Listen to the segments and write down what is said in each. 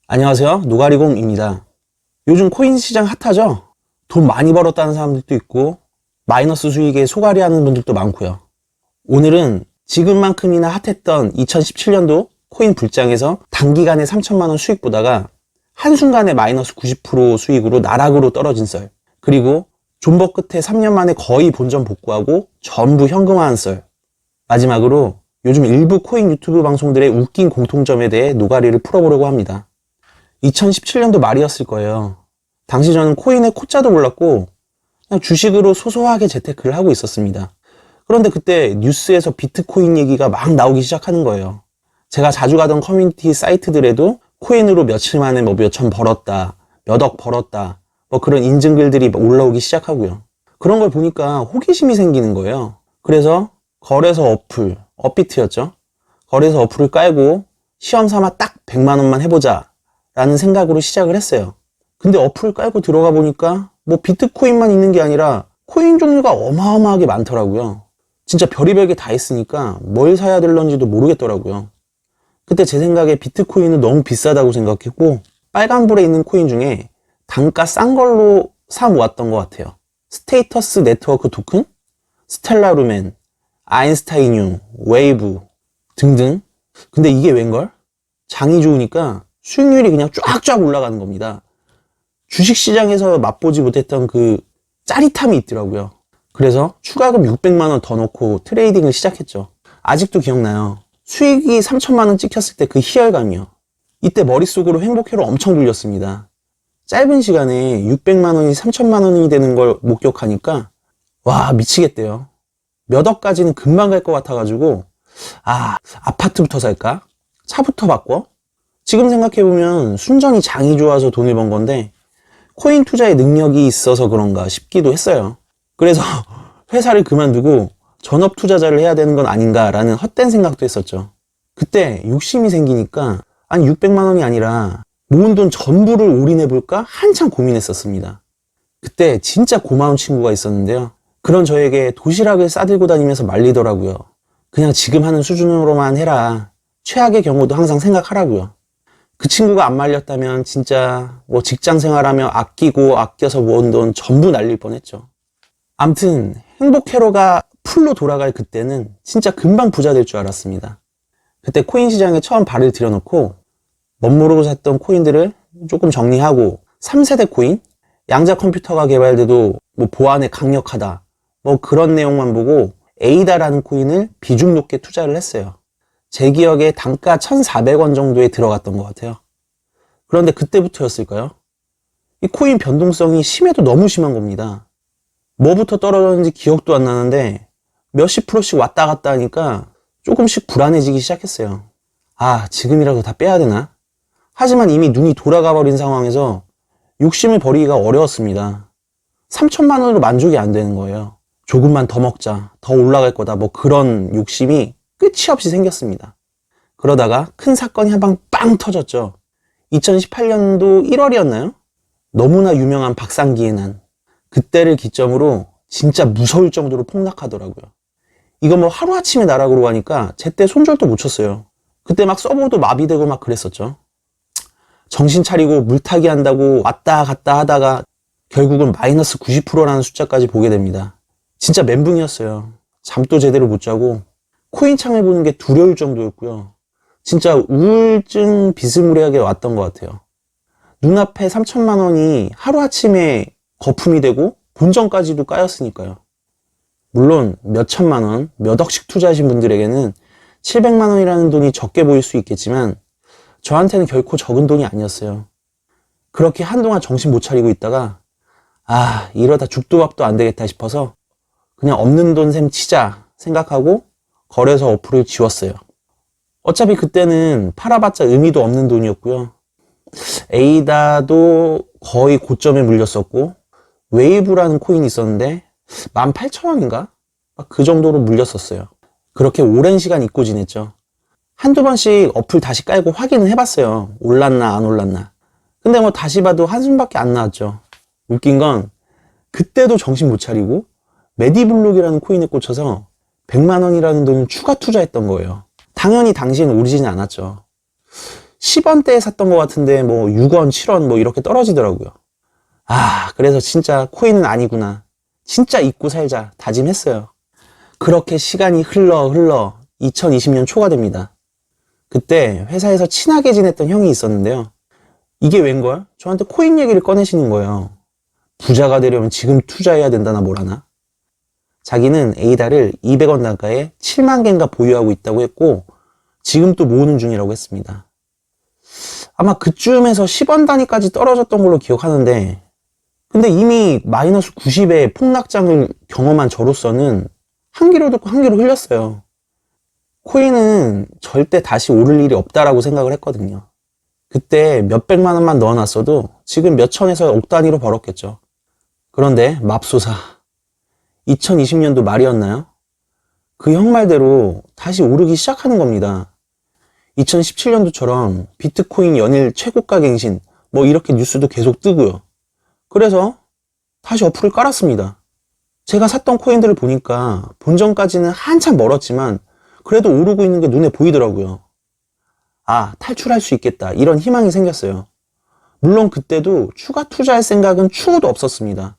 안녕하세요, 노가리공입니다. 요즘 코인 시장 핫하죠? 돈 많이 벌었다는 사람들도 있고 마이너스 수익에 소갈이 하는 분들도 많고요. 오늘은 지금만큼이나 핫했던 2017년도 코인 불장에서 단기간에 3천만 원 수익 보다가 한순간에 마이너스 90% 수익으로 나락으로 떨어진 썰, 그리고 존버 끝에 3년 만에 거의 본전 복구하고 전부 현금화한 썰, 마지막으로 요즘 일부 코인 유튜브 방송들의 웃긴 공통점에 대해 노가리를 풀어보려고 합니다. 2017년도 말이었을 거예요. 당시 저는 코인의 코자도 몰랐고 그냥 주식으로 소소하게 재테크를 하고 있었습니다. 그런데 그때 뉴스에서 비트코인 얘기가 막 나오기 시작하는 거예요. 제가 자주 가던 커뮤니티 사이트들에도 코인으로 며칠 만에 뭐 몇천 벌었다, 몇 억 벌었다, 뭐 그런 인증글들이 올라오기 시작하고요. 그런 걸 보니까 호기심이 생기는 거예요. 그래서 거래소 어플, 업비트였죠. 거래소 어플을 깔고 시험 삼아 딱 100만 원만 해보자 라는 생각으로 시작을 했어요. 근데 어플 깔고 들어가 보니까 뭐 비트코인만 있는 게 아니라 코인 종류가 어마어마하게 많더라고요. 진짜 별의별 게 다 있으니까 뭘 사야 될런지도 모르겠더라고요. 그때 제 생각에 비트코인은 너무 비싸다고 생각했고 빨간불에 있는 코인 중에 단가 싼 걸로 사 모았던 것 같아요. 스테이터스 네트워크 토큰, 스텔라루멘, 아인스타인융, 웨이브 등등. 근데 이게 웬걸? 장이 좋으니까 수익률이 그냥 쫙쫙 올라가는 겁니다. 주식시장에서 맛보지 못했던 그 짜릿함이 있더라고요. 그래서 추가금 600만 원 더 넣고 트레이딩을 시작했죠. 아직도 기억나요. 수익이 3천만 원 찍혔을 때 그 희열감이요. 이때 머릿속으로 행복회로 엄청 돌렸습니다. 짧은 시간에 600만 원이 3천만 원이 되는 걸 목격하니까 와, 미치겠대요. 몇 억까지는 금방 갈 것 같아가지고 아파트부터 살까? 차부터 바꿔? 지금 생각해보면 순전히 장이 좋아서 돈을 번 건데 코인 투자에 능력이 있어서 그런가 싶기도 했어요. 그래서 회사를 그만두고 전업 투자자를 해야 되는 건 아닌가라는 헛된 생각도 했었죠. 그때 욕심이 생기니까 600만 원이 아니라 모은 돈 전부를 올인해볼까 한참 고민했었습니다. 그때 진짜 고마운 친구가 있었는데요. 그런 저에게 도시락을 싸들고 다니면서 말리더라고요. 그냥 지금 하는 수준으로만 해라. 최악의 경우도 항상 생각하라고요. 그 친구가 안 말렸다면 진짜 뭐 직장 생활하며 아끼고 아껴서 모은 돈 전부 날릴 뻔했죠. 암튼 행복 회로가 풀로 돌아갈 그때는 진짜 금방 부자 될 줄 알았습니다. 그때 코인 시장에 처음 발을 들여놓고 멋모르고 샀던 코인들을 조금 정리하고 3세대 코인, 양자 컴퓨터가 개발돼도 뭐 보안에 강력하다, 뭐 그런 내용만 보고 에이다라는 코인을 비중 높게 투자를 했어요. 제 기억에 단가 1,400원 정도에 들어갔던 것 같아요. 그런데 그때부터였을까요? 이 코인 변동성이 심해도 너무 심한 겁니다. 뭐부터 떨어졌는지 기억도 안 나는데 몇십 프로씩 왔다 갔다 하니까 조금씩 불안해지기 시작했어요. 지금이라도 다 빼야 되나? 하지만 이미 눈이 돌아가 버린 상황에서 욕심을 버리기가 어려웠습니다. 3천만 원으로 만족이 안 되는 거예요. 조금만 더 먹자, 더 올라갈 거다, 뭐 그런 욕심이 끝이 없이 생겼습니다. 그러다가 큰 사건이 한 방 빵 터졌죠. 2018년도 1월이었나요? 너무나 유명한 박상기의 난. 그때를 기점으로 진짜 무서울 정도로 폭락하더라고요. 이거 뭐 하루아침에 나락으로 가니까 제때 손절도 못 쳤어요. 그때 막 서버도 마비되고 막 그랬었죠. 정신 차리고 물타기 한다고 왔다 갔다 하다가 결국은 마이너스 90%라는 숫자까지 보게 됩니다. 진짜 멘붕이었어요. 잠도 제대로 못 자고 코인창을 보는 게 두려울 정도였고요. 진짜 우울증 비스무리하게 왔던 것 같아요. 눈앞에 3천만 원이 하루아침에 거품이 되고 본전까지도 까였으니까요. 물론 몇 천만 원, 몇 억씩 투자하신 분들에게는 700만 원이라는 돈이 적게 보일 수 있겠지만 저한테는 결코 적은 돈이 아니었어요. 그렇게 한동안 정신 못 차리고 있다가 이러다 죽도 밥도 안 되겠다 싶어서 그냥 없는 돈 셈 치자 생각하고 거래소 어플을 지웠어요. 어차피 그때는 팔아봤자 의미도 없는 돈이었고요. 에이다도 거의 고점에 물렸었고 웨이브라는 코인이 있었는데 18,000원인가? 그 정도로 물렸었어요. 그렇게 오랜 시간 잊고 지냈죠. 한두 번씩 어플 다시 깔고 확인을 해봤어요. 올랐나 안 올랐나. 근데 뭐 다시 봐도 한숨밖에 안 나왔죠. 웃긴 건 그때도 정신 못 차리고 메디블록이라는 코인에 꽂혀서 100만 원이라는 돈을 추가 투자했던 거예요. 당연히 당시에는 오르지는 않았죠. 10원대에 샀던 것 같은데 뭐 6원, 7원 뭐 이렇게 떨어지더라고요. 그래서 진짜 코인은 아니구나. 진짜 잊고 살자 다짐했어요. 그렇게 시간이 흘러 2020년 초가 됩니다. 그때 회사에서 친하게 지냈던 형이 있었는데요. 이게 웬걸? 저한테 코인 얘기를 꺼내시는 거예요. 부자가 되려면 지금 투자해야 된다나 뭐라나. 자기는 에이다를 200원 단가에 7만 개인가 보유하고 있다고 했고 지금 또 모으는 중이라고 했습니다. 아마 그쯤에서 10원 단위까지 떨어졌던 걸로 기억하는데 근데 이미 마이너스 90의 폭락장을 경험한 저로서는 한 귀로 듣고 한 귀로 흘렸어요. 코인은 절대 다시 오를 일이 없다라고 생각을 했거든요. 그때 몇백만 원만 넣어놨어도 지금 몇 천에서 억 단위로 벌었겠죠. 그런데 맙소사 2020년도 말이었나요? 그 형 말대로 다시 오르기 시작하는 겁니다. 2017년도처럼 비트코인 연일 최고가 갱신 뭐 이렇게 뉴스도 계속 뜨고요. 그래서 다시 어플을 깔았습니다. 제가 샀던 코인들을 보니까 본전까지는 한참 멀었지만 그래도 오르고 있는 게 눈에 보이더라고요. 탈출할 수 있겠다 이런 희망이 생겼어요. 물론 그때도 추가 투자할 생각은 추호도 없었습니다.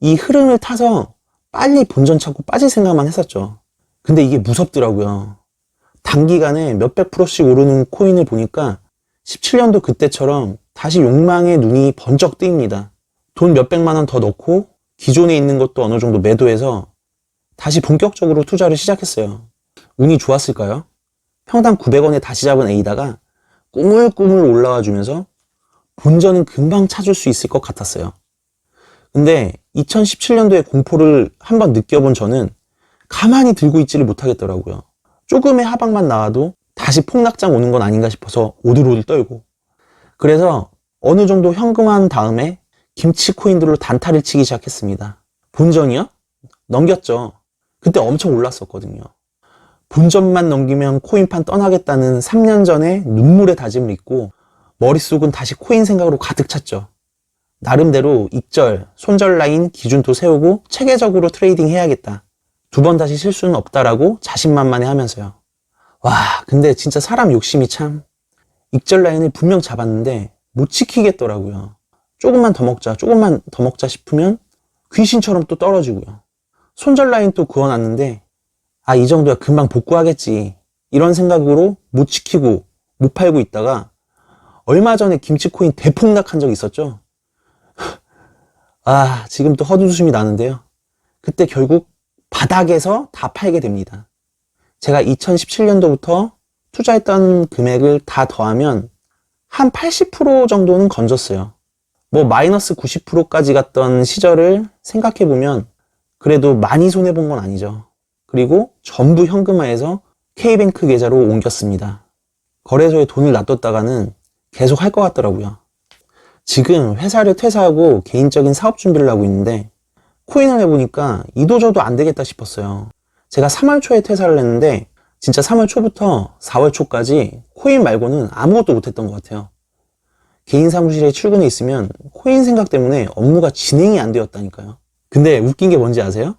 이 흐름을 타서 빨리 본전 찾고 빠질 생각만 했었죠. 근데 이게 무섭더라고요. 단기간에 몇백 프로씩 오르는 코인을 보니까 17년도 그때처럼 다시 욕망의 눈이 번쩍 뜨입니다. 돈 몇백만 원 더 넣고 기존에 있는 것도 어느 정도 매도해서 다시 본격적으로 투자를 시작했어요. 운이 좋았을까요? 평당 900원에 다시 잡은 에이다가 꾸물꾸물 올라와 주면서 본전은 금방 찾을 수 있을 것 같았어요. 근데 2017년도에 공포를 한번 느껴본 저는 가만히 들고 있지를 못하겠더라고요. 조금의 하방만 나와도 다시 폭락장 오는 건 아닌가 싶어서 오들오들 떨고 그래서 어느 정도 현금화한 다음에 김치 코인들로 단타를 치기 시작했습니다. 본전이요? 넘겼죠. 그때 엄청 올랐었거든요. 본전만 넘기면 코인판 떠나겠다는 3년 전에 눈물의 다짐을 잊고 머릿속은 다시 코인 생각으로 가득 찼죠. 나름대로 익절, 손절 라인 기준도 세우고 체계적으로 트레이딩 해야겠다. 2번 다시 실수는 없다라고 자신만만해 하면서요. 근데 진짜 사람 욕심이 참. 익절 라인을 분명 잡았는데 못 지키겠더라고요. 조금만 더 먹자 싶으면 귀신처럼 또 떨어지고요. 손절 라인 또 그어놨는데 이 정도야 금방 복구하겠지 이런 생각으로 못 지키고 못 팔고 있다가 얼마 전에 김치코인 대폭락한 적이 있었죠. 지금 또 헛웃음이 나는데요. 그때 결국 바닥에서 다 팔게 됩니다. 제가 2017년도부터 투자했던 금액을 다 더하면 한 80% 정도는 건졌어요. 마이너스 90%까지 갔던 시절을 생각해보면 그래도 많이 손해본 건 아니죠. 그리고 전부 현금화해서 K뱅크 계좌로 옮겼습니다. 거래소에 돈을 놔뒀다가는 계속 할 것 같더라고요. 지금 회사를 퇴사하고 개인적인 사업 준비를 하고 있는데 코인을 해보니까 이도저도 안 되겠다 싶었어요. 제가 3월 초에 퇴사를 했는데 진짜 3월 초부터 4월 초까지 코인 말고는 아무것도 못했던 것 같아요. 개인 사무실에 출근해 있으면 코인 생각 때문에 업무가 진행이 안 되었다니까요. 근데 웃긴 게 뭔지 아세요?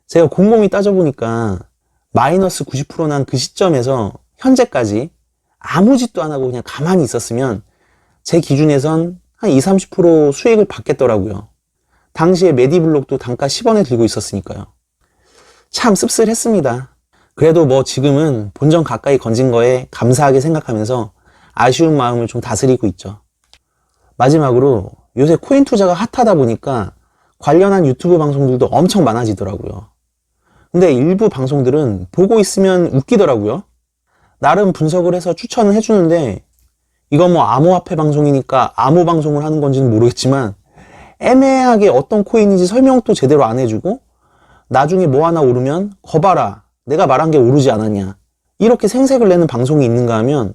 제가 곰곰이 따져보니까 마이너스 90% 난 그 시점에서 현재까지 아무 짓도 안 하고 그냥 가만히 있었으면 제 기준에선 한 20-30% 수익을 받겠더라고요. 당시에 메디블록도 단가 10원에 들고 있었으니까요. 참 씁쓸했습니다. 그래도 지금은 본전 가까이 건진 거에 감사하게 생각하면서 아쉬운 마음을 좀 다스리고 있죠. 마지막으로 요새 코인 투자가 핫하다 보니까 관련한 유튜브 방송들도 엄청 많아지더라고요. 근데 일부 방송들은 보고 있으면 웃기더라고요. 나름 분석을 해서 추천을 해주는데 이건 암호화폐 방송이니까 암호 방송을 하는 건지는 모르겠지만 애매하게 어떤 코인인지 설명도 제대로 안 해주고 나중에 하나 오르면 거봐라 내가 말한 게 오르지 않았냐 이렇게 생색을 내는 방송이 있는가 하면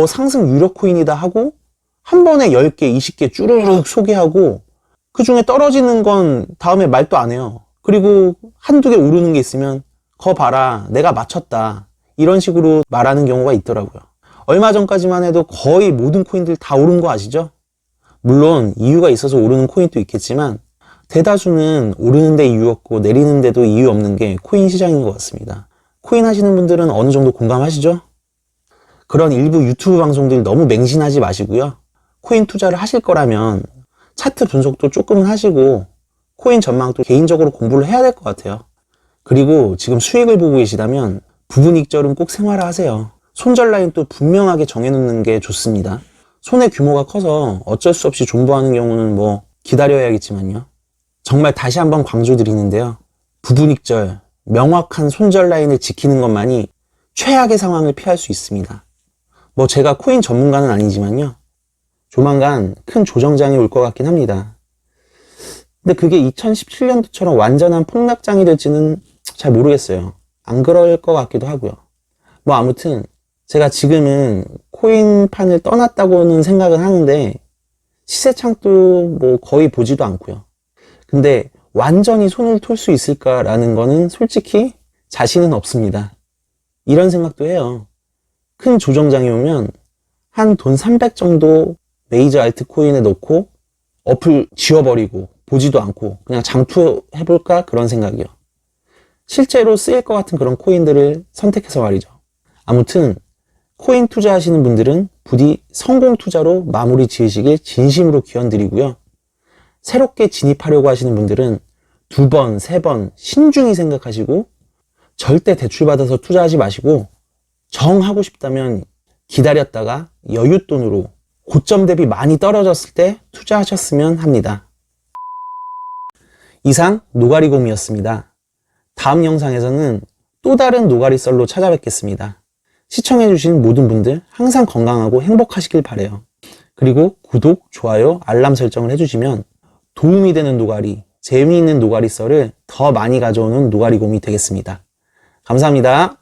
상승 유력 코인이다 하고 한 번에 10개, 20개 쭈르륵 소개하고 그 중에 떨어지는 건 다음에 말도 안 해요. 그리고 한두 개 오르는 게 있으면 거 봐라 내가 맞췄다 이런 식으로 말하는 경우가 있더라고요. 얼마 전까지만 해도 거의 모든 코인들 다 오른 거 아시죠? 물론 이유가 있어서 오르는 코인도 있겠지만 대다수는 오르는데 이유 없고 내리는데도 이유 없는 게 코인 시장인 것 같습니다. 코인 하시는 분들은 어느 정도 공감하시죠? 그런 일부 유튜브 방송들 너무 맹신하지 마시고요. 코인 투자를 하실 거라면 차트 분석도 조금은 하시고 코인 전망도 개인적으로 공부를 해야 될 것 같아요. 그리고 지금 수익을 보고 계시다면 부분 익절은 꼭 생활화하세요. 손절 라인도 분명하게 정해놓는 게 좋습니다. 손의 규모가 커서 어쩔 수 없이 존버하는 경우는 뭐 기다려야겠지만요. 정말 다시 한번 강조드리는데요. 부분 익절, 명확한 손절 라인을 지키는 것만이 최악의 상황을 피할 수 있습니다. 뭐 제가 코인 전문가는 아니지만요. 조만간 큰 조정장이 올 것 같긴 합니다. 근데 그게 2017년도처럼 완전한 폭락장이 될지는 잘 모르겠어요. 안 그럴 것 같기도 하고요. 뭐 아무튼 제가 지금은 코인판을 떠났다고는 생각은 하는데 시세창도 뭐 거의 보지도 않고요. 근데 완전히 손을 털 수 있을까라는 거는 솔직히 자신은 없습니다. 이런 생각도 해요. 큰 조정장이 오면 한 돈 300 정도 메이저 알트코인에 넣고 어플 지워버리고 보지도 않고 그냥 장투해볼까 그런 생각이요. 실제로 쓰일 것 같은 그런 코인들을 선택해서 말이죠. 아무튼 코인 투자하시는 분들은 부디 성공 투자로 마무리 지으시길 진심으로 기원드리고요. 새롭게 진입하려고 하시는 분들은 2번, 3번 신중히 생각하시고 절대 대출받아서 투자하지 마시고 정 하고 싶다면 기다렸다가 여윳돈으로 고점 대비 많이 떨어졌을 때 투자하셨으면 합니다. 이상 노가리곰이었습니다. 다음 영상에서는 또 다른 노가리썰로 찾아뵙겠습니다. 시청해주신 모든 분들 항상 건강하고 행복하시길 바라요. 그리고 구독, 좋아요, 알람 설정을 해주시면 도움이 되는 노가리, 재미있는 노가리썰을 더 많이 가져오는 노가리곰이 되겠습니다. 감사합니다.